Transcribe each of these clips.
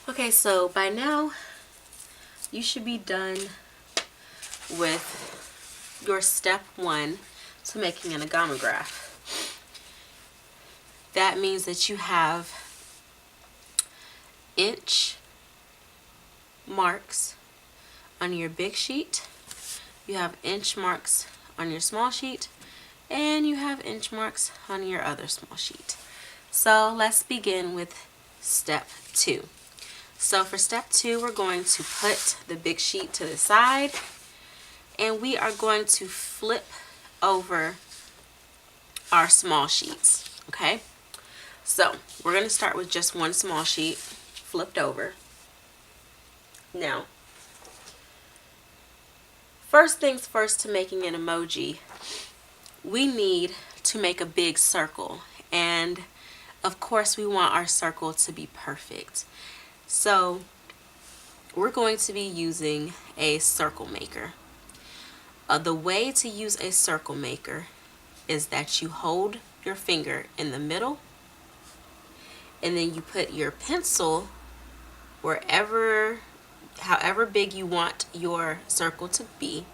Okay, so by now you should be done with your step 1 to making an agamograph. That means that you have inch marks on your big sheet, you have inch marks on your small sheet, and you have inch marks on your other small sheet. So let's begin with step 2. So for step 2, we're going to put the big sheet to the side, and we are going to flip over our small sheets, okay? So we're going to start with just one small sheet flipped over. Now, first things first, to making an emoji, we need to make a big circle, and of course we want our circle to be perfect. So we're going to be using a circle maker. The way to use a circle maker is that you hold your finger in the middle, and then you put your pencil however big you want your circle to be,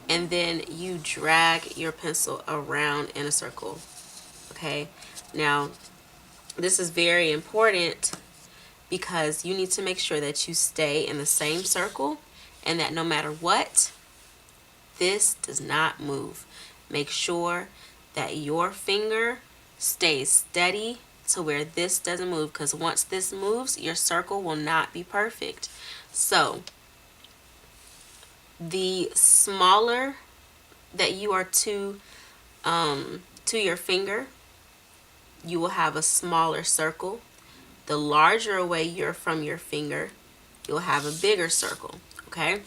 and then you drag your pencil around in a circle. Okay, now this is very important because you need to make sure that you stay in the same circle and that no matter what, this does not move. Make sure that your finger stays steady to where this doesn't move, because once this moves, your circle will not be perfect. So the smaller that you are to your finger, you will have a smaller circle. The larger away you're from your finger, you'll have a bigger circle, okay?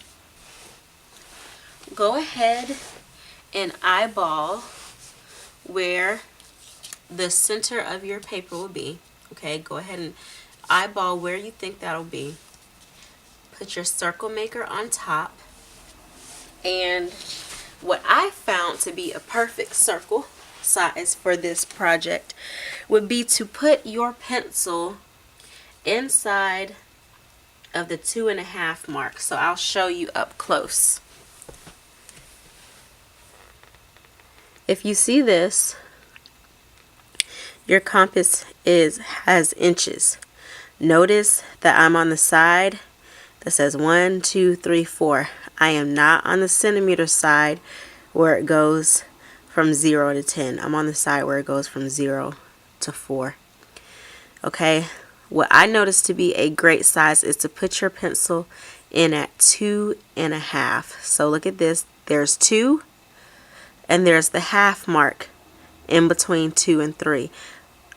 Go ahead and eyeball where the center of your paper will be, okay? Go ahead and eyeball where you think that'll be. Put your circle maker on top, and what I found to be a perfect circle size for this project would be to put your pencil inside of the 2.5 mark. So I'll show you up close. If you see this, your compass has inches. Notice that I'm on the side that says 1, 2, 3, 4. I am not on the centimeter side where it goes from 0 to 10. I'm on the side where it goes from 0 to 4. Okay, what I noticed to be a great size is to put your pencil in at 2.5. So look at this. There's 2, and there's the half mark in between 2 and 3.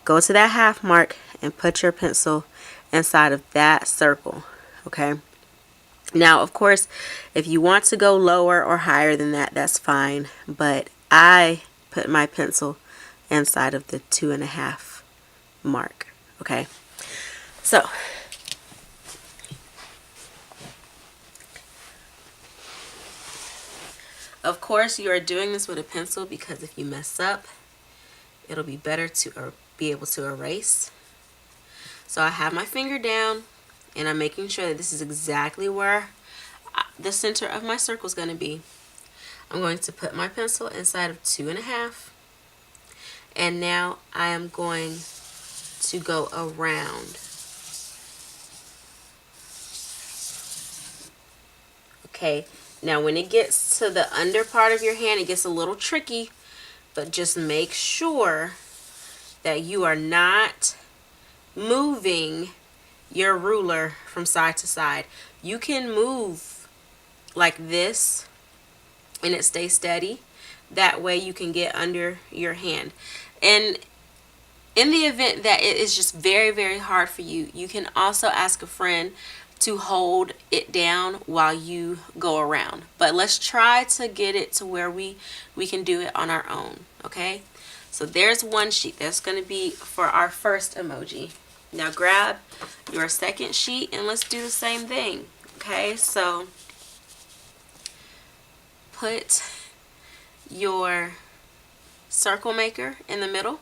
Go to that half mark and put your pencil inside of that circle, okay? Now, of course, if you want to go lower or higher than that, that's fine, but I put my pencil inside of the 2.5 mark, okay? So, of course, you are doing this with a pencil because if you mess up, it'll be better to be able to erase. So I have my finger down, and I'm making sure that this is exactly where the center of my circle is going to be. I'm going to put my pencil inside of 2.5, and now I am going to go around. Okay, now when it gets to the under part of your hand, it gets a little tricky, but just make sure that you are not moving your ruler from side to side. You can move like this and it stays steady. That way you can get under your hand. And in the event that it is just very, very hard for you, you can also ask a friend to hold it down while you go around. But let's try to get it to where we can do it on our own, okay? So there's one sheet. That's going to be for our first emoji. Now grab your second sheet and let's do the same thing, okay? So put your circle maker in the middle.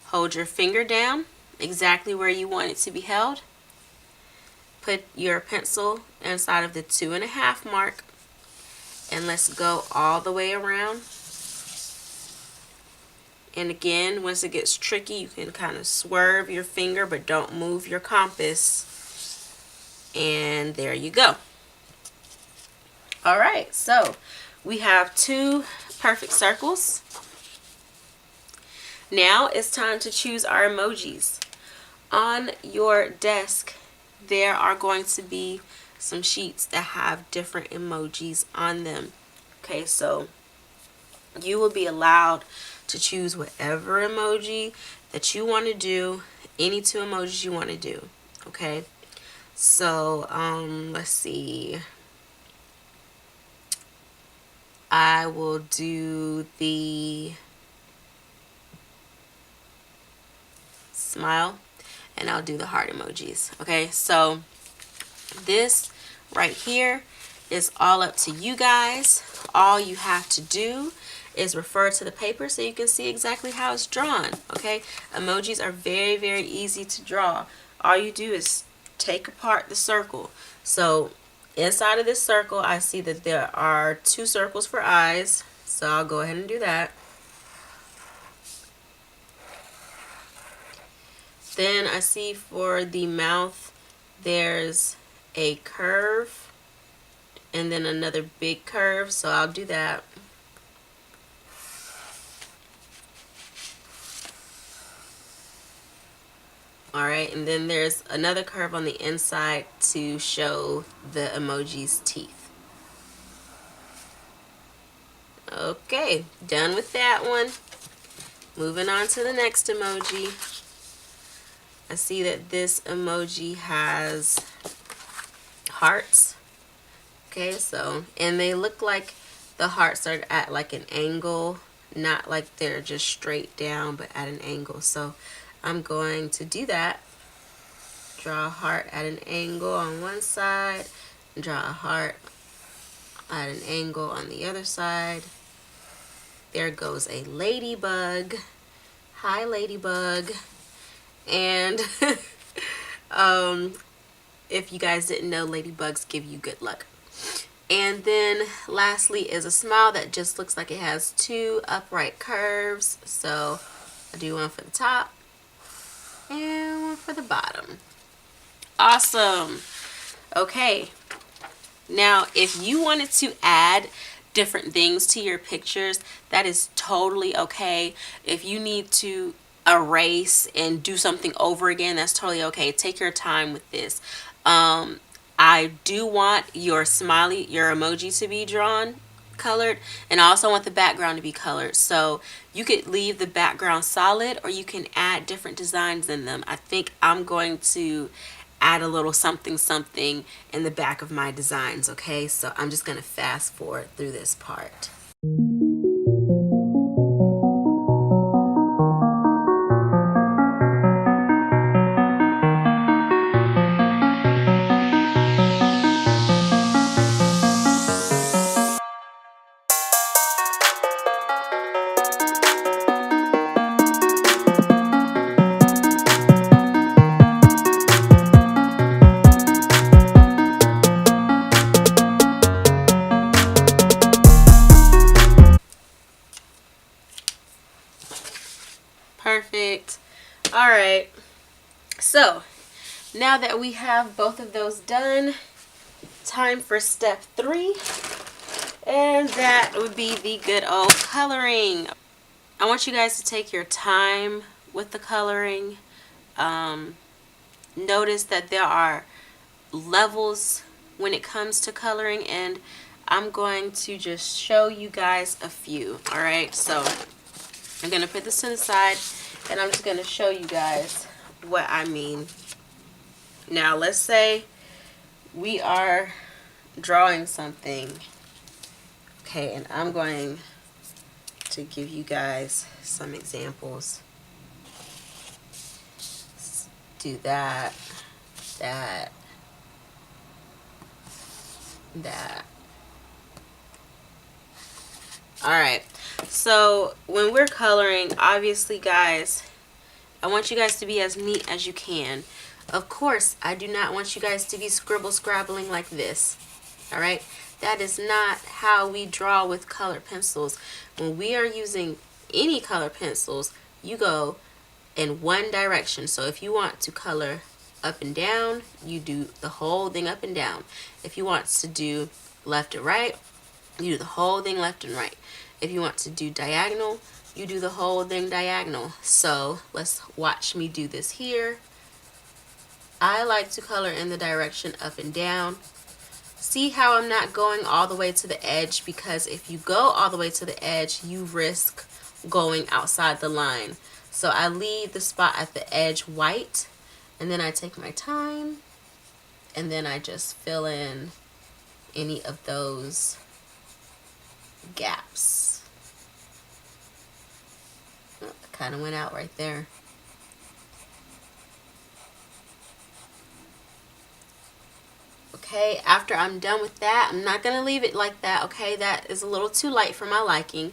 Hold your finger down exactly where you want it to be held. put your pencil inside of the 2.5 mark, and let's go all the way around. And again, once it gets tricky, you can kind of swerve your finger, but don't move your compass. And there you go. All right, so we have 2 perfect circles. Now it's time to choose our emojis. On your desk, there are going to be some sheets that have different emojis on them. Okay, so you will be allowed to choose whatever emoji that you want to do, any 2 emojis you want to do. Okay, so let's see. I will do the smile, and I'll do the heart emojis. Okay, so this right here is all up to you guys. All you have to do is refer to the paper so you can see exactly how it's drawn. Okay, emojis are very, very easy to draw. All you do is take apart the circle. So inside of this circle, I see that there are 2 circles for eyes, so I'll go ahead and do that. Then I see for the mouth, there's a curve and then another big curve, so I'll do that. Alright, and then there's another curve on the inside to show the emoji's teeth. Okay, done with that one. Moving on to the next emoji. I see that this emoji has hearts. Okay, so, and they look like the hearts are at like an angle, not like they're just straight down, but at an angle. So I'm going to do that. Draw a heart at an angle on one side, and draw a heart at an angle on the other side. There goes a ladybug. Hi, ladybug. And if you guys didn't know, ladybugs give you good luck. And then lastly is a smile that just looks like it has 2 upright curves. So I'll do one for the top and one for the bottom. Awesome. Okay. Now, if you wanted to add different things to your pictures, that is totally okay. If you need to erase and do something over again, that's totally okay. Take your time with this. I do want your smiley, your emoji to be drawn colored, and I also want the background to be colored. So you could leave the background solid, or you can add different designs in them. I think I'm going to add a little something something in the back of my designs. Okay, so I'm just going to fast forward through this part. Perfect. All right, so now that we have both of those done, time for step 3, and that would be the good old coloring. I want you guys to take your time with the coloring. Notice that there are levels when it comes to coloring, and I'm going to just show you guys a few. All right, so I'm going to put this to the side, and I'm just going to show you guys what I mean. Now, let's say we are drawing something. Okay, and I'm going to give you guys some examples. Let's do that, that. Alright, so when we're coloring, obviously guys, I want you guys to be as neat as you can. Of course, I do not want you guys to be scribbling like this. All right, that is not how we draw with colored pencils. When we are using any color pencils, you go in one direction. So if you want to color up and down, you do the whole thing up and down. If you want to do left and right, you do the whole thing left and right. If you want to do diagonal, you do the whole thing diagonal. So let's watch me do this here. I like to color in the direction up and down. See how I'm not going all the way to the edge, because if you go all the way to the edge, you risk going outside the line. So I leave the spot at the edge white, and then I take my time, and then I just fill in any of those gaps. Oh, it kind of went out right there. Okay, after I'm done with that, I'm not going to leave it like that, okay? That is a little too light for my liking,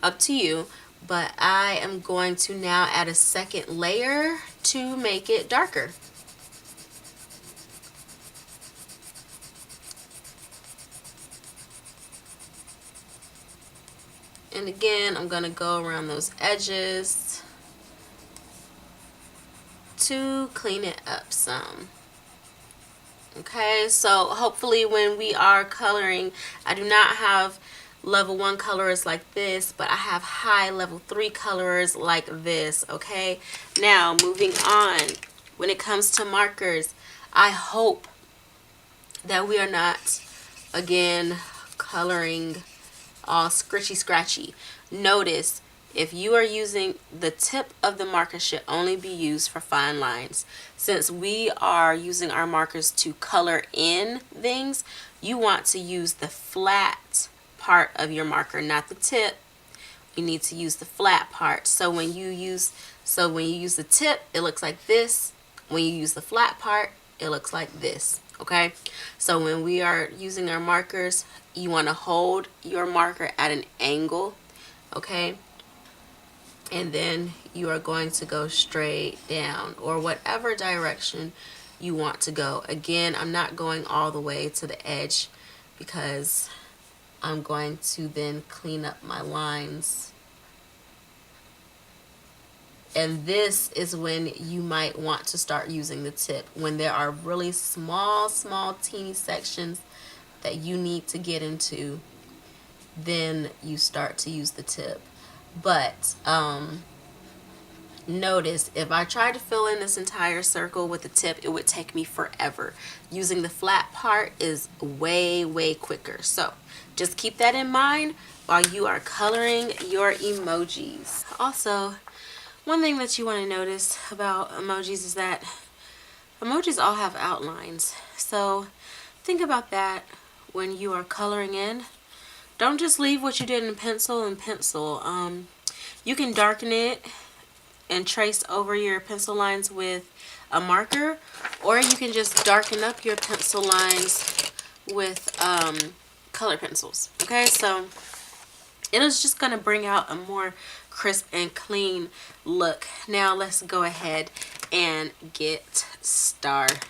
up to you. But I am going to now add a second layer to make it darker. And again, I'm going to go around those edges to clean it up some. Okay, so hopefully when we are coloring, I do not have level 1 colorers like this, but I have high level 3 colorers like this. Okay, now moving on, when it comes to markers, I hope that we are not again coloring all scratchy. Notice, if you are using, the tip of the marker should only be used for fine lines. Since we are using our markers to color in things, you want to use the flat part of your marker, not the tip. You need to use the flat part. So when you use the tip, it looks like this. When you use the flat part, it looks like this. Okay, so when we are using our markers, you want to hold your marker at an angle. Okay, and then you are going to go straight down, or whatever direction you want to go. Again, I'm not going all the way to the edge because I'm going to then clean up my lines. And this is when you might want to start using the tip, when there are really small teeny sections that you need to get into, then you start to use the tip. But notice, if I tried to fill in this entire circle with the tip, it would take me forever. Using the flat part is way quicker. So just keep that in mind while you are coloring your emojis. Also, one thing that you want to notice about emojis is that emojis all have outlines. So think about that when you are coloring in. Don't just leave what you did in pencil. You can darken it and trace over your pencil lines with a marker, or you can just darken up your pencil lines with color pencils. Okay, so it is just going to bring out a more crisp and clean look. Now let's go ahead and get started.